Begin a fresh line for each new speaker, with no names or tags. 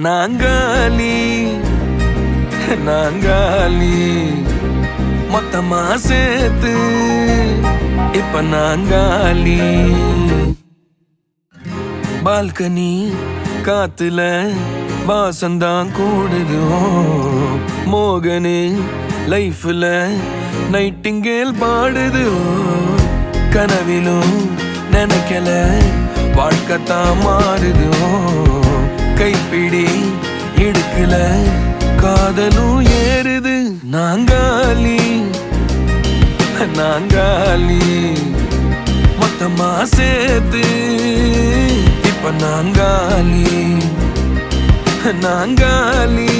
நாங்காலி நாங்காலி மொத்தமா சேர்த்து இப்ப நாங்காலி. பால்கனி காத்துல வாசந்தான் கூடுது. மோகனு லைஃப்ல நைட்டிங்கேல் பாடுது. கனவிலும் நினைக்கல வாழ்க்கைத்தான் மாறுது. கைப்பிடி இடுக்கல காதலும் ஏறுது. நாங்காலி நாங்காலி மொத்தமா சேர்த்து இப்ப நாங்காலி நாங்காலி.